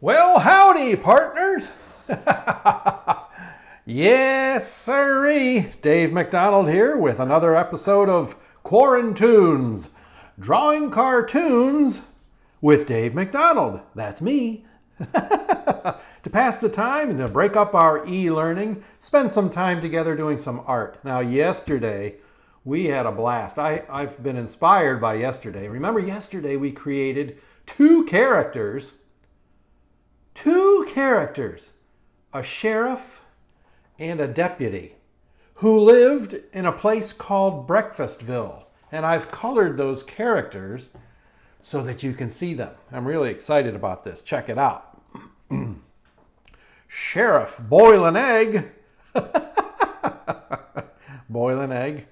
Well, howdy, partners. Yes, sirree. Dave McDonald here with another episode of Quarantunes, drawing cartoons with Dave McDonald. That's me. To pass the time and to break up our e-learning, spend some time together doing some art. Now, yesterday, we had a blast. I've been inspired by yesterday. Remember, yesterday we created two characters, a sheriff and a deputy, who lived in a place called Breakfastville. And I've colored those characters so that you can see them. I'm really excited about this. Check it out. Sheriff, boil an egg. Boil an egg.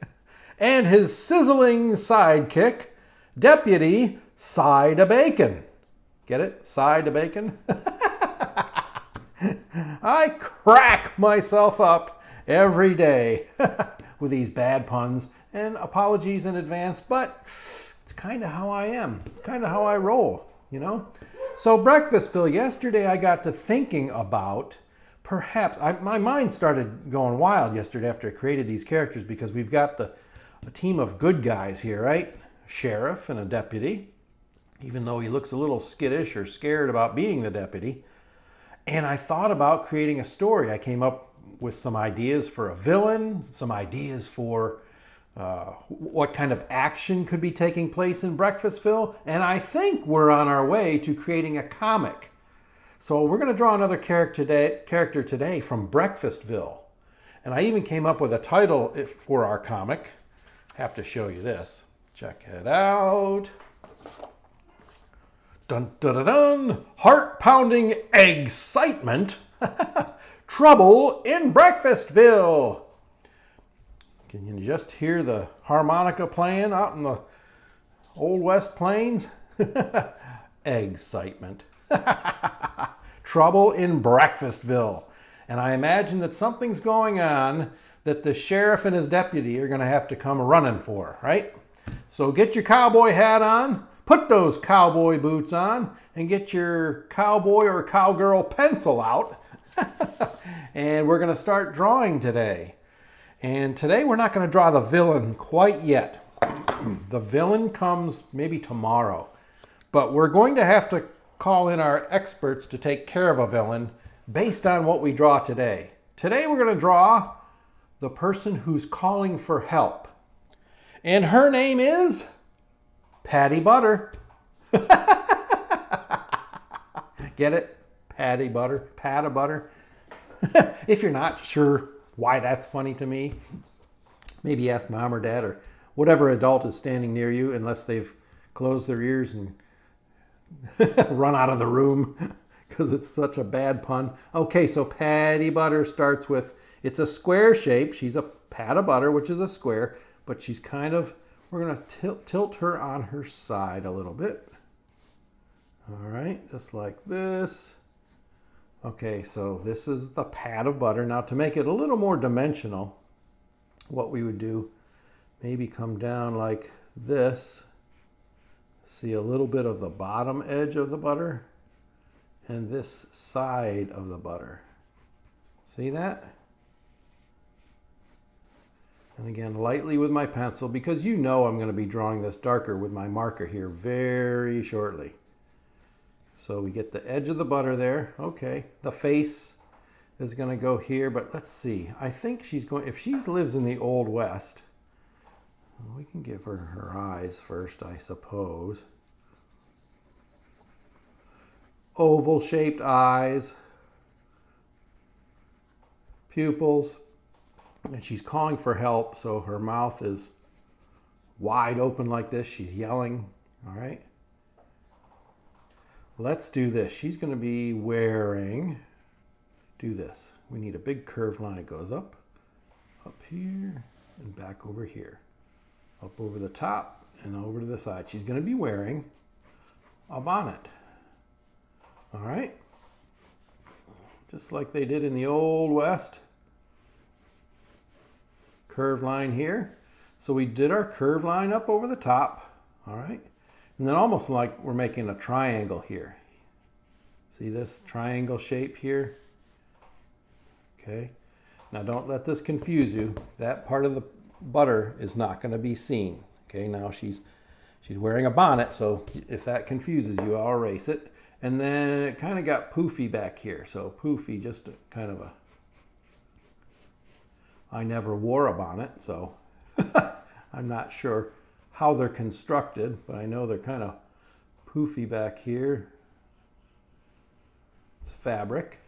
And his sizzling sidekick, Deputy, side of bacon. Get it? Side of bacon? I crack myself up every day with these bad puns, and apologies in advance, but it's kind of how I am. It's kind of how I roll, you know? So Breakfastville, yesterday I got to thinking about perhaps, my mind started going wild yesterday after I created these characters, because we've got a team of good guys here, right? A sheriff and a deputy, even though he looks a little skittish or scared about being the deputy. And I thought about creating a story. I came up with some ideas for a villain, some ideas for what kind of action could be taking place in Breakfastville, and I think we're on our way to creating a comic. So we're going to draw another character today from Breakfastville. And I even came up with a title for our comic. Have to show you this. Check it out. Dun dun dun dun! Heart-pounding excitement. Trouble in Breakfastville. Can you just hear the harmonica playing out in the Old West Plains? Excitement. Trouble in Breakfastville. And I imagine that something's going on that the sheriff and his deputy are going to have to come running for, right? So get your cowboy hat on, put those cowboy boots on, and get your cowboy or cowgirl pencil out. And we're going to start drawing today. And today we're not going to draw the villain quite yet. The villain comes maybe tomorrow. But we're going to have to call in our experts to take care of a villain based on what we draw today. Today we're going to draw the person who's calling for help. And her name is Patty Butter. Get it? Patty Butter. Pat of butter. If you're not sure why that's funny to me, maybe ask mom or dad or whatever adult is standing near you, unless they've closed their ears and run out of the room because it's such a bad pun. Okay, so Patty Butter starts with, it's a square shape. She's a pat of butter, which is a square, but she's kind of, we're going to tilt her on her side a little bit. All right, just like this. Okay, so this is the pat of butter. Now, to make it a little more dimensional, what we would do, maybe come down like this. See a little bit of the bottom edge of the butter and this side of the butter. See that? And again, lightly with my pencil, because you know I'm going to be drawing this darker with my marker here very shortly. So we get the edge of the butter there. Okay, the face is going to go here, but let's see. I think she's going, if she lives in the Old West, we can give her her eyes first, I suppose. Oval-shaped eyes, pupils, and she's calling for help, so her mouth is wide open like this. She's yelling, all right? Let's do this. She's going to be wearing, do this. We need a big curved line. It goes up here, and back over here. Up over the top and over to the side. She's going to be wearing a bonnet. All right? Just like they did in the Old West. Curved line here. So we did our curved line up over the top. All right? And then almost like we're making a triangle here. See this triangle shape here? Okay. Now don't let this confuse you. That part of the butter is not going to be seen. Okay, now she's wearing a bonnet, so if that confuses you, I'll erase it. And then it kind of got poofy back here. So poofy, just kind of a... I never wore a bonnet, so I'm not sure how they're constructed, but I know they're kind of poofy back here. It's fabric,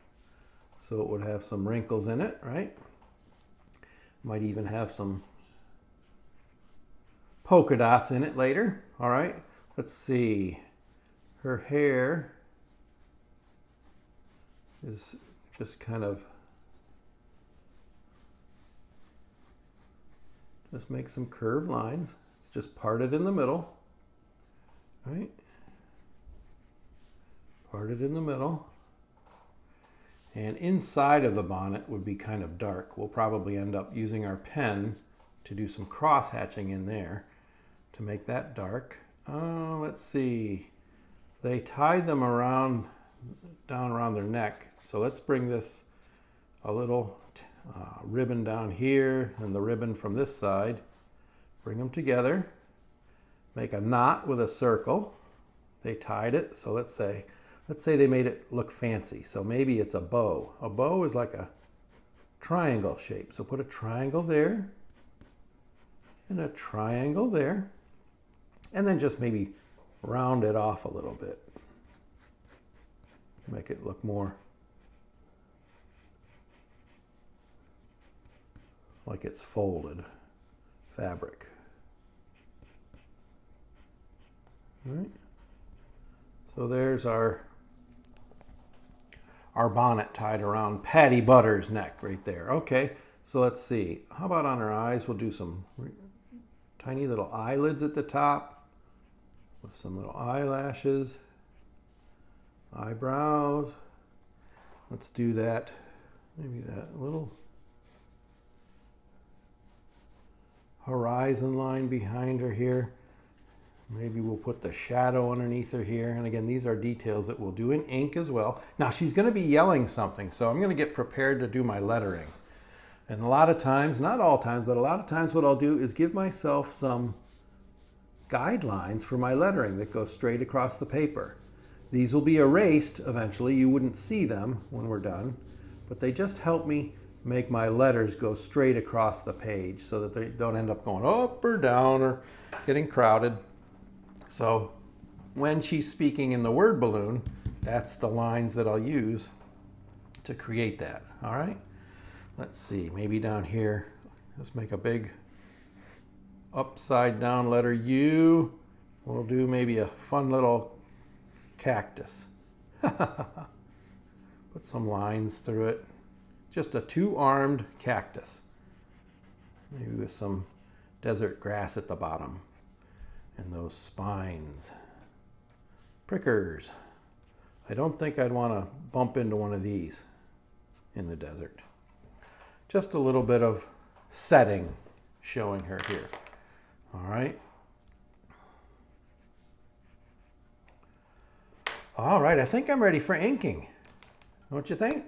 so it would have some wrinkles in it, right? Might even have some polka dots in it later. All right, let's see. Her hair is just kind of, just make some curved lines. It's just parted in the middle, right? Parted in the middle. And inside of the bonnet would be kind of dark. We'll probably end up using our pen to do some cross hatching in there to make that dark. Let's see. They tied them around, down around their neck. So let's bring this a little ribbon down here and the ribbon from this side. Bring them together. Make a knot with a circle. They tied it. So let's say they made it look fancy. So maybe it's a bow. A bow is like a triangle shape. So put a triangle there and a triangle there. And then just maybe round it off a little bit. Make it look more like it's folded fabric. All right. So there's our bonnet tied around Patty Butter's neck right there. Okay, so let's see. How about on her eyes? We'll do some tiny little eyelids at the top with some little eyelashes, eyebrows. Let's do that. Maybe that little horizon line behind her here. Maybe we'll put the shadow underneath her here. And again, these are details that we'll do in ink as well. Now she's going to be yelling something, so I'm going to get prepared to do my lettering. And a lot of times, not all times, but a lot of times what I'll do is give myself some guidelines for my lettering that go straight across the paper. These will be erased eventually. You wouldn't see them when we're done, but they just help me make my letters go straight across the page so that they don't end up going up or down or getting crowded. So when she's speaking in the word balloon, that's the lines that I'll use to create that. All right, let's see, maybe down here, let's make a big upside down letter U. We'll do maybe a fun little cactus. Put some lines through it. Just a two-armed cactus. Maybe with some desert grass at the bottom. And those spines. Prickers. I don't think I'd want to bump into one of these in the desert. Just a little bit of setting showing her here. All right. All right, I think I'm ready for inking. Don't you think?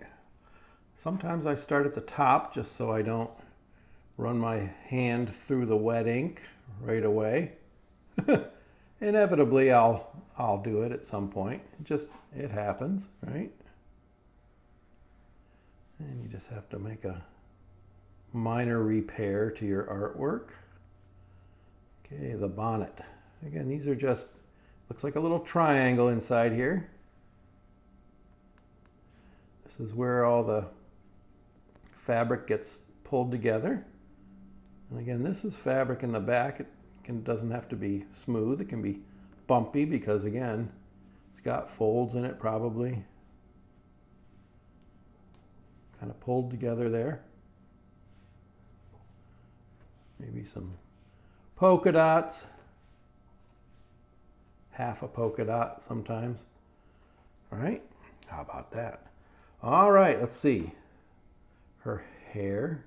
Sometimes I start at the top just so I don't run my hand through the wet ink right away. Inevitably, I'll do it at some point. It happens, right? And you just have to make a minor repair to your artwork. Okay, the bonnet. Again, these are just, looks like a little triangle inside here. This is where all the fabric gets pulled together. And again, this is fabric in the back. It doesn't have to be smooth. It can be bumpy because, again, it's got folds in it probably. Kind of pulled together there. Maybe some polka dots. Half a polka dot sometimes. All right, how about that? All right, let's see. Her hair.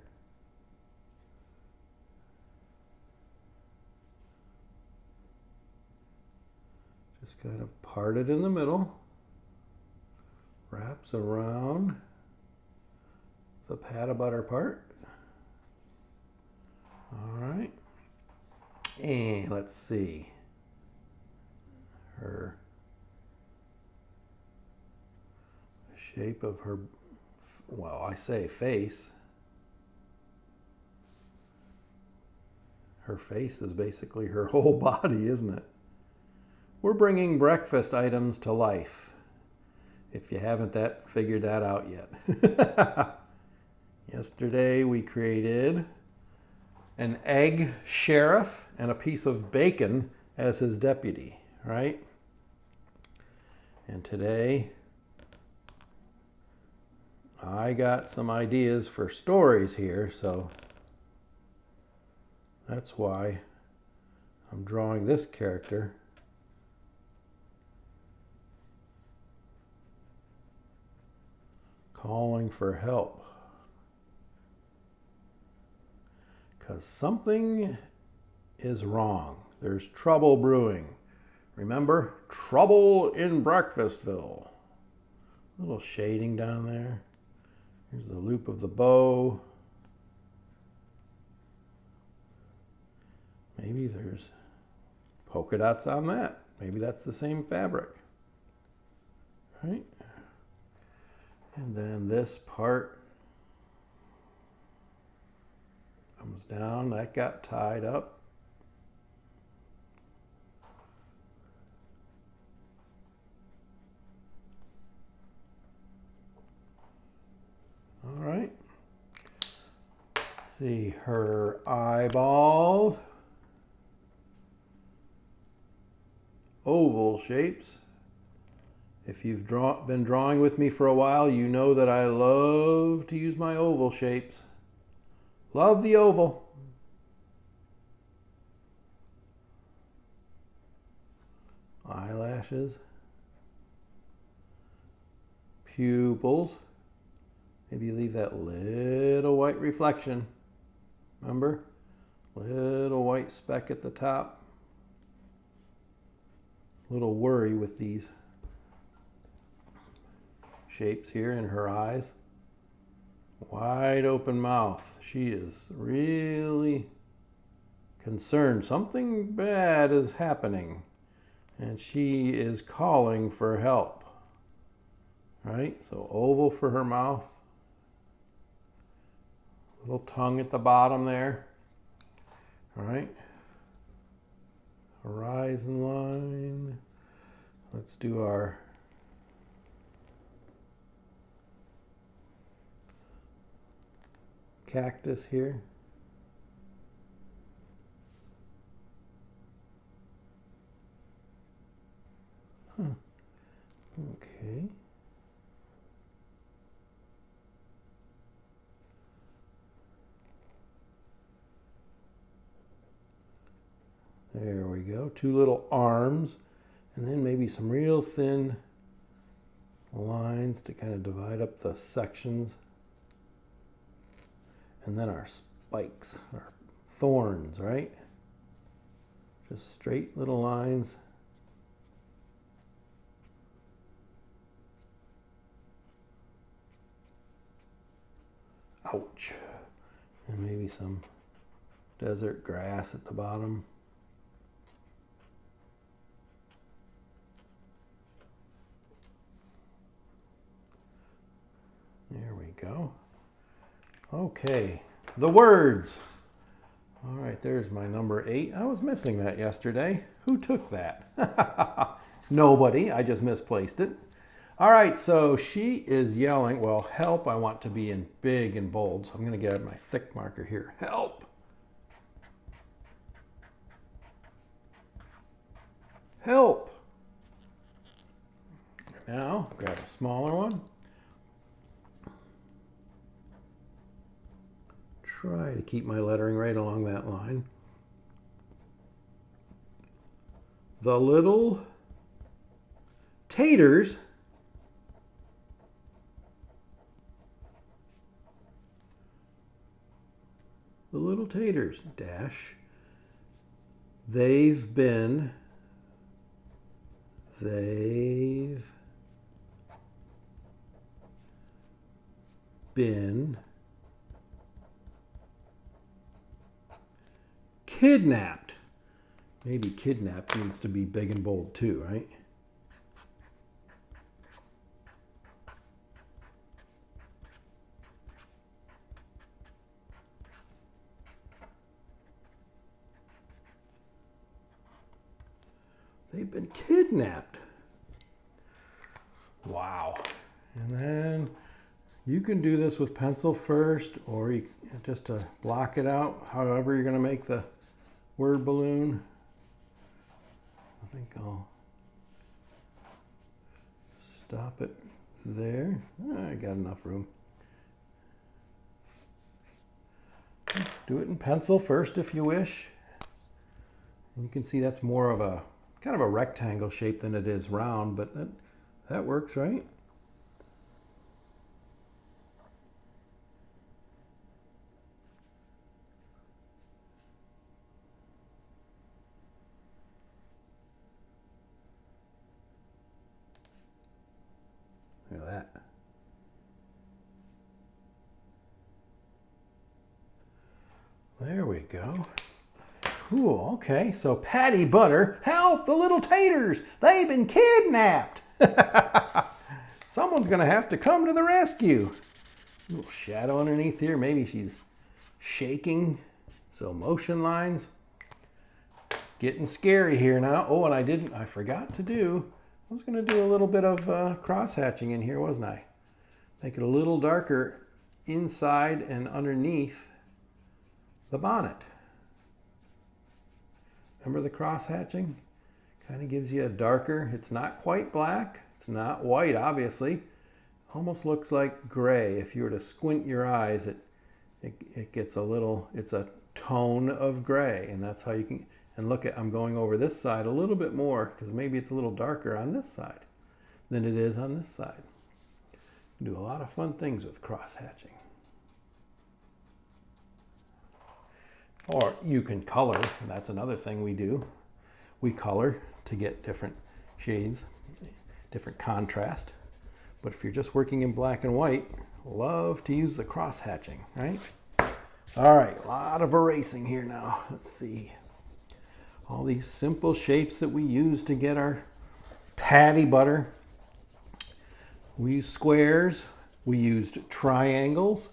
Just kind of parted in the middle. wraps around the pat of butter part. All right. And let's see. Her shape of her, well, I say face. Her face is basically her whole body, isn't it? We're bringing breakfast items to life, if you haven't figured that out yet. Yesterday we created an egg sheriff and a piece of bacon as his deputy, right? And today I got some ideas for stories here, so that's why I'm drawing this character. Calling for help. Because something is wrong. There's trouble brewing. Remember? Trouble in Breakfastville. A little shading down there. Here's the loop of the bow. Maybe there's polka dots on that. Maybe that's the same fabric. Right? And then this part comes down. That got tied up. All right. Let's see her eyeballs. Oval shapes. If you've been drawing with me for a while, you know that I love to use my oval shapes. Love the oval. Eyelashes. Pupils. Maybe leave that little white reflection. Remember? Little white speck at the top. Little worry with these shapes here in her eyes. Wide open mouth. She is really concerned. Something bad is happening. And she is calling for help. Right? So oval for her mouth. Little tongue at the bottom there. All right. Horizon line. Let's do our cactus here. Okay. There we go. Two little arms, and then maybe some real thin lines to kind of divide up the sections. And then our spikes, our thorns, right? Just straight little lines. Ouch. And maybe some desert grass at the bottom. There we go. Okay, the words. All right, there's my number 8. I was missing that yesterday. Who took that? Nobody. I just misplaced it. All right, so she is yelling. Well, help, I want to be in big and bold. So I'm going to get my thick marker here. Help. Help. Now, grab a smaller one. Try to keep my lettering right along that line. The little taters dash, they've been been kidnapped. Maybe kidnapped needs to be big and bold too, right? They've been kidnapped. Wow. And then you can do this with pencil first, or you, just to block it out, however you're going to make the word balloon. I think I'll stop it there. I got enough room. Do it in pencil first if you wish. And you can see that's more of a kind of a rectangle shape than it is round, but that works, right? Look at that. There we go. Cool, okay, so Patty Butter, help the little taters, they've been kidnapped. Someone's gonna have to come to the rescue. A little shadow underneath here, maybe she's shaking, so motion lines. Getting scary here now. Oh, and I forgot to do, I was gonna do a little bit of cross hatching in here, wasn't I? Make it a little darker inside and underneath the bonnet. Remember the cross hatching? Kind of gives you a darker, it's not quite black, it's not white obviously. Almost looks like gray. If you were to squint your eyes, it gets a little, it's a tone of gray, and that's how you can, and look at, I'm going over this side a little bit more because maybe it's a little darker on this side than it is on this side. You can do a lot of fun things with cross hatching. Or you can color, and that's another thing we do. We color to get different shades, different contrast. But if you're just working in black and white, love to use the cross hatching, right? All right, a lot of erasing here now. Let's see. All these simple shapes that we use to get our patty butter. We used squares, we used triangles,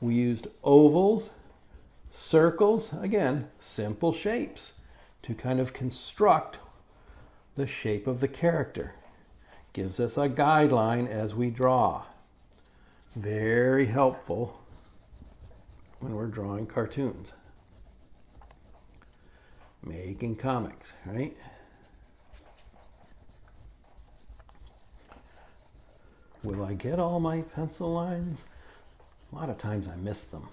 we used ovals, circles, again, simple shapes to kind of construct the shape of the character. Gives us a guideline as we draw. Very helpful when we're drawing cartoons. Making comics, right? Will I get all my pencil lines? A lot of times I miss them.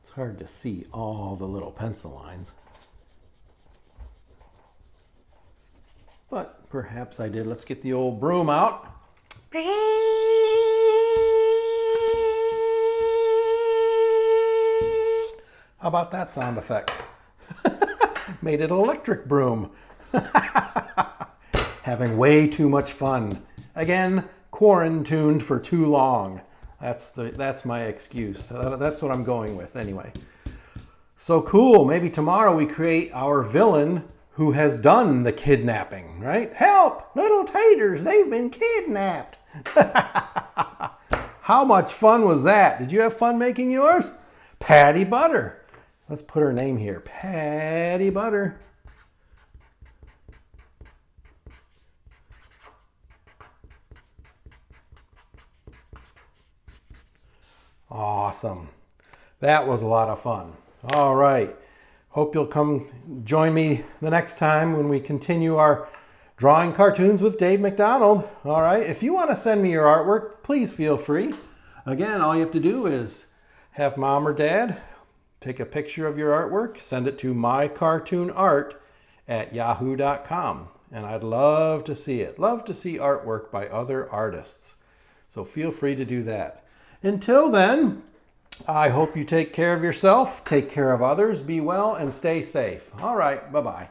It's hard to see all the little pencil lines. But perhaps I did. Let's get the old broom out. How about that sound effect? Made it an electric broom. Having way too much fun. Again, quarantined for too long. That's my excuse. That's what I'm going with anyway. So cool. Maybe tomorrow we create our villain who has done the kidnapping, right? Help! Little taters, they've been kidnapped. How much fun was that? Did you have fun making yours? Patty Butter. Let's put her name here. Patty Butter. Awesome. That was a lot of fun. All right. Hope you'll come join me the next time when we continue our drawing cartoons with Dave McDonald. All right. If you want to send me your artwork, please feel free. Again, all you have to do is have mom or dad take a picture of your artwork, send it to mycartoonart@yahoo.com. And I'd love to see it. Love to see artwork by other artists. So feel free to do that. Until then, I hope you take care of yourself, take care of others, be well, and stay safe. All right, bye-bye.